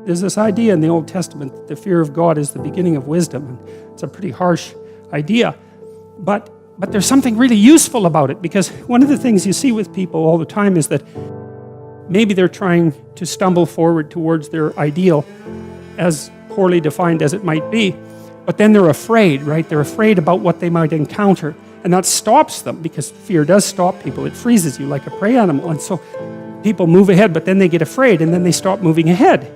There's this idea in the Old Testament that the fear of God is the beginning of wisdom. And it's a pretty harsh idea. But there's something really useful about it, because one of the things you see with people all the time is that maybe they're trying to stumble forward towards their ideal, as poorly defined as it might be, but then they're afraid, right? They're afraid about what they might encounter, and that stops them, because fear does stop people. It freezes you like a prey animal, and so people move ahead, but then they get afraid, and then they stop moving ahead.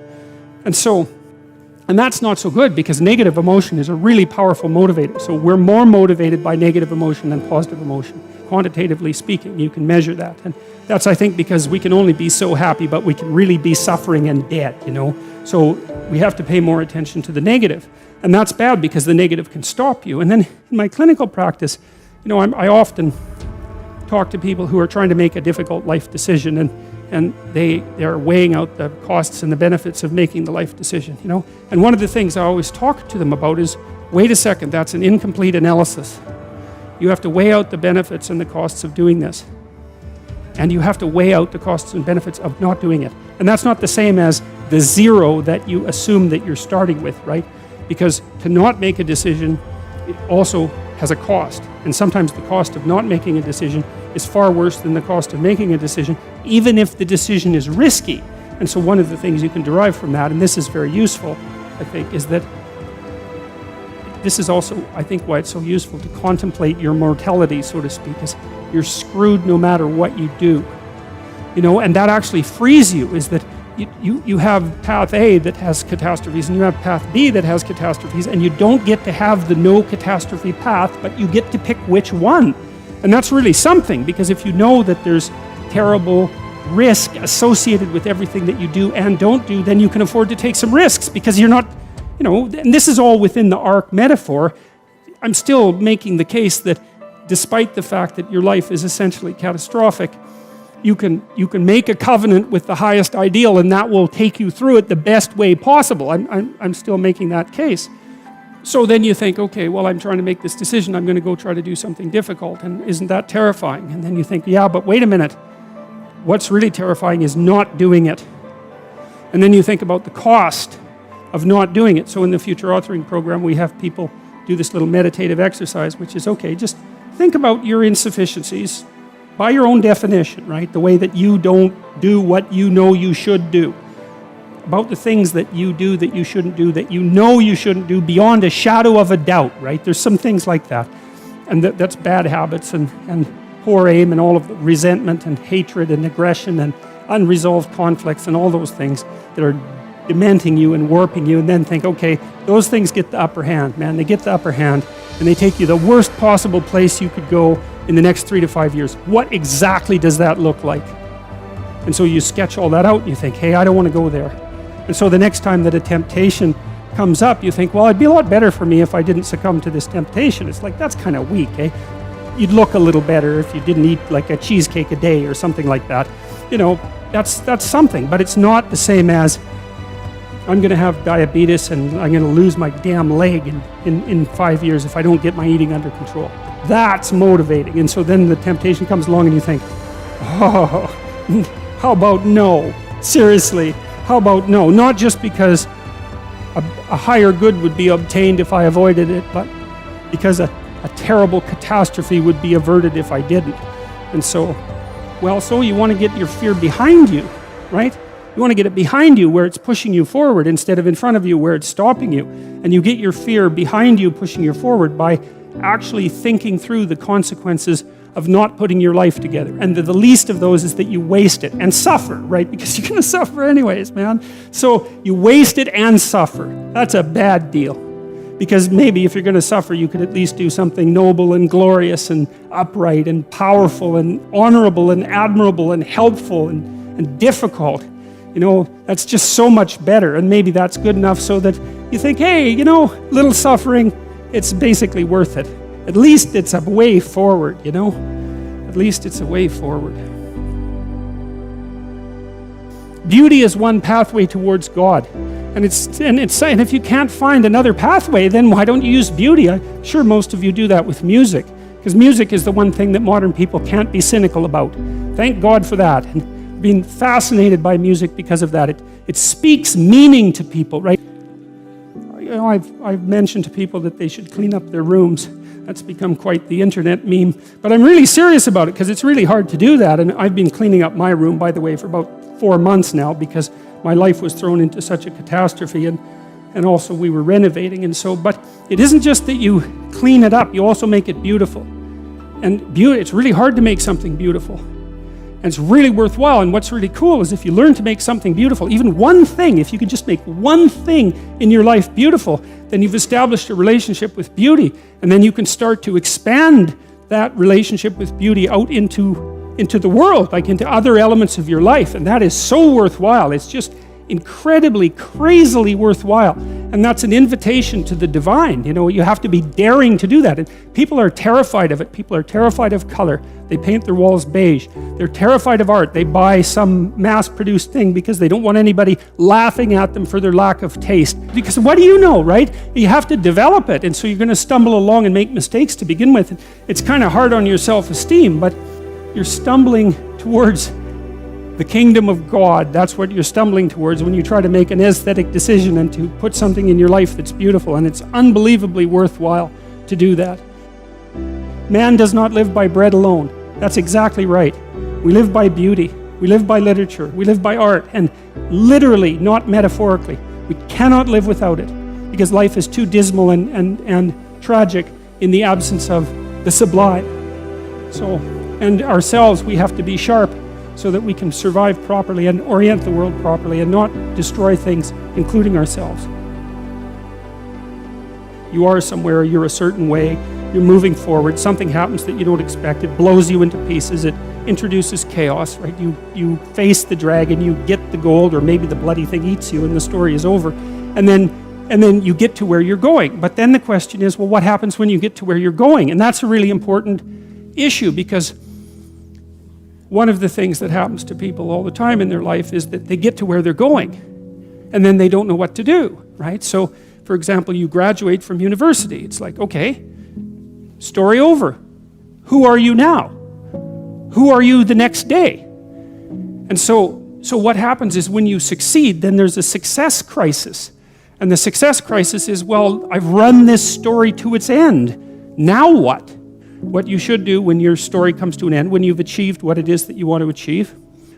And that's not so good, because negative emotion is a really powerful motivator. So we're more motivated by negative emotion than positive emotion. Quantitatively speaking, you can measure that. And that's, I think, because we can only be so happy, but we can really be suffering and dead, So we have to pay more attention to the negative. And that's bad, because the negative can stop you. And then in my clinical practice, I often talk to people who are trying to make a difficult life decision, and they are weighing out the costs and the benefits of making the life decision, And one of the things I always talk to them about is, wait a second, that's an incomplete analysis. You have to weigh out the benefits and the costs of doing this. And you have to weigh out the costs and benefits of not doing it. And that's not the same as the zero that you assume that you're starting with, right? Because to not make a decision, it also has a cost. And sometimes the cost of not making a decision is far worse than the cost of making a decision, even if the decision is risky. And so one of the things you can derive from that, and this is very useful, I think, is that this is also, I think, why it's so useful to contemplate your mortality, so to speak, is you're screwed no matter what you do. And that actually frees you, is that you have path A that has catastrophes, and you have path B that has catastrophes, and you don't get to have the no catastrophe path, but you get to pick which one. And that's really something, because if you know that there's terrible risk associated with everything that you do and don't do, then you can afford to take some risks, because you're not, and this is all within the ark metaphor. I'm still making the case that despite the fact that your life is essentially catastrophic, you can make a covenant with the highest ideal, and that will take you through it the best way possible. I'm still making that case. So then you think, okay, well, I'm trying to make this decision. I'm going to go try to do something difficult, and isn't that terrifying? And then you think, yeah, but wait a minute. What's really terrifying is not doing it. And then you think about the cost of not doing it. So in the future authoring program, we have people do this little meditative exercise, which is, okay, just think about your insufficiencies by your own definition, right? The way that you don't do what you know you should do. About the things that you do that you shouldn't do, that you know you shouldn't do beyond a shadow of a doubt, right? There's some things like that. And that's bad habits and poor aim and all of the resentment and hatred and aggression and unresolved conflicts and all those things that are dementing you and warping you, and then think, okay, those things get the upper hand, man. They get the upper hand, and they take you the worst possible place you could go in the next 3 to 5 years. What exactly does that look like? And so you sketch all that out, and you think, hey, I don't want to go there. And so the next time that a temptation comes up, you think, well, it'd be a lot better for me if I didn't succumb to this temptation. It's like, that's kind of weak, eh? You'd look a little better if you didn't eat like a cheesecake a day or something like that. That's something, but it's not the same as, I'm going to have diabetes and I'm going to lose my damn leg in 5 years if I don't get my eating under control. That's motivating. And so then the temptation comes along and you think, oh, how about no? Seriously, how about no? Not just because a higher good would be obtained if I avoided it, but because a terrible catastrophe would be averted if I didn't. And so you want to get your fear behind you, right? You want to get it behind you where it's pushing you forward instead of in front of you where it's stopping you. And you get your fear behind you pushing you forward by actually thinking through the consequences of not putting your life together. And the least of those is that you waste it and suffer, right? Because you're going to suffer anyways, man. So you waste it and suffer. That's a bad deal. Because maybe if you're going to suffer, you could at least do something noble and glorious and upright and powerful and honorable and admirable and helpful and difficult. That's just so much better. And maybe that's good enough so that you think, hey, little suffering, it's basically worth it. At least it's a way forward, At least it's a way forward. Beauty is one pathway towards God. And it's saying, if you can't find another pathway, then why don't you use beauty? I'm sure most of you do that with music, because music is the one thing that modern people can't be cynical about. Thank God for that. And been fascinated by music because of that. it speaks meaning to people, right? You know, I've mentioned to people that they should clean up their rooms. That's become quite the internet meme. But I'm really serious about it because it's really hard to do that. And I've been cleaning up my room, by the way, for about 4 months now because my life was thrown into such a catastrophe, and also we were renovating. And so, but it isn't just that you clean it up, you also make it beautiful. And it's really hard to make something beautiful. And it's really worthwhile. And what's really cool is if you learn to make something beautiful, even one thing, if you can just make one thing in your life beautiful, then you've established a relationship with beauty. And then you can start to expand that relationship with beauty out into the world, like into other elements of your life. And that is so worthwhile. It's just incredibly, crazily worthwhile. And that's an invitation to the divine. You know, you have to be daring to do that. And people are terrified of it. People are terrified of color. They paint their walls beige. They're terrified of art. They buy some mass-produced thing because they don't want anybody laughing at them for their lack of taste. Because what do you know, right? You have to develop it. And so you're going to stumble along and make mistakes to begin with. It's kind of hard on your self-esteem, but you're stumbling towards the kingdom of God. That's what you're stumbling towards when you try to make an aesthetic decision and to put something in your life that's beautiful. And it's unbelievably worthwhile to do that. Man does not live by bread alone. That's exactly right. We live by beauty. We live by literature. We live by art. And literally, not metaphorically. We cannot live without it because life is too dismal and tragic in the absence of the sublime. So, and ourselves, we have to be sharp so that we can survive properly and orient the world properly and not destroy things, including ourselves. You are somewhere, you're a certain way, you're moving forward, something happens that you don't expect, it blows you into pieces, it introduces chaos, right? You face the dragon, you get the gold, or maybe the bloody thing eats you and the story is over. And then you get to where you're going. But then the question is, well, what happens when you get to where you're going? And that's a really important issue because one of the things that happens to people all the time in their life is that they get to where they're going and then they don't know what to do, right? So, for example, you graduate from university. It's like, okay, story over. Who are you now? Who are you the next day? And so what happens is when you succeed, then there's a success crisis. And the success crisis is, well, I've run this story to its end. Now what? What you should do when your story comes to an end, when you've achieved what it is that you want to achieve,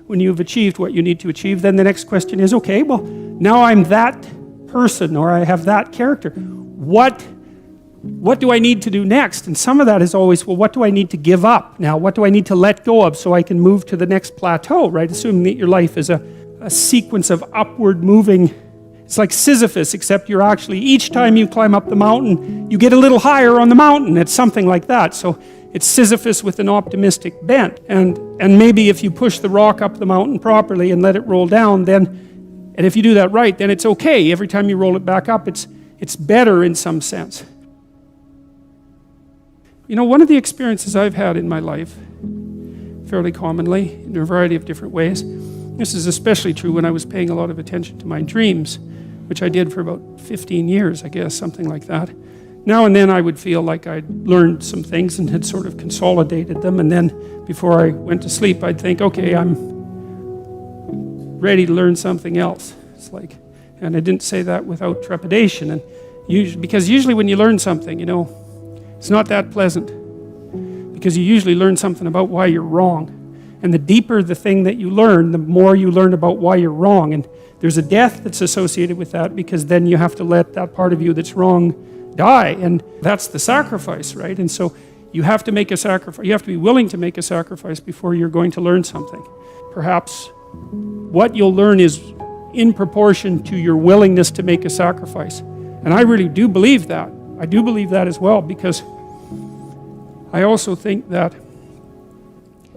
when you've achieved what you need to achieve, then the next question is, okay, well, now I'm that person or I have that character. What do I need to do next? And some of that is always, well, what do I need to give up now? What do I need to let go of so I can move to the next plateau, right? Assuming that your life is a sequence of upward moving. It's like Sisyphus, except you're actually, each time you climb up the mountain, you get a little higher on the mountain. It's something like that. So it's Sisyphus with an optimistic bent. And maybe if you push the rock up the mountain properly and let it roll down, and if you do that right, then it's okay. Every time you roll it back up, it's better in some sense. You know, one of the experiences I've had in my life, fairly commonly, in a variety of different ways, this is especially true when I was paying a lot of attention to my dreams, which I did for about 15 years, I guess, something like that. Now and then I would feel like I'd learned some things and had sort of consolidated them, and then before I went to sleep, I'd think, okay, I'm ready to learn something else. It's like, and I didn't say that without trepidation, and because usually when you learn something, you know, it's not that pleasant, because you usually learn something about why you're wrong. And the deeper the thing that you learn, the more you learn about why you're wrong. And there's a death that's associated with that, because then you have to let that part of you that's wrong die. And that's the sacrifice, right? And so you have to make a sacrifice. You have to be willing to make a sacrifice before you're going to learn something. Perhaps what you'll learn is in proportion to your willingness to make a sacrifice. And I really do believe that. I do believe that as well, because I also think that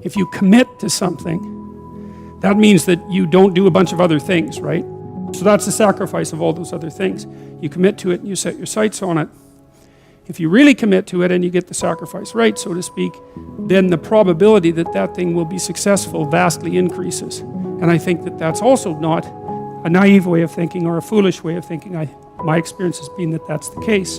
if you commit to something, that means that you don't do a bunch of other things, right? So that's the sacrifice of all those other things. You commit to it and you set your sights on it. If you really commit to it and you get the sacrifice right, so to speak, then the probability that that thing will be successful vastly increases. And I think that that's also not a naive way of thinking or a foolish way of thinking. My experience has been that that's the case.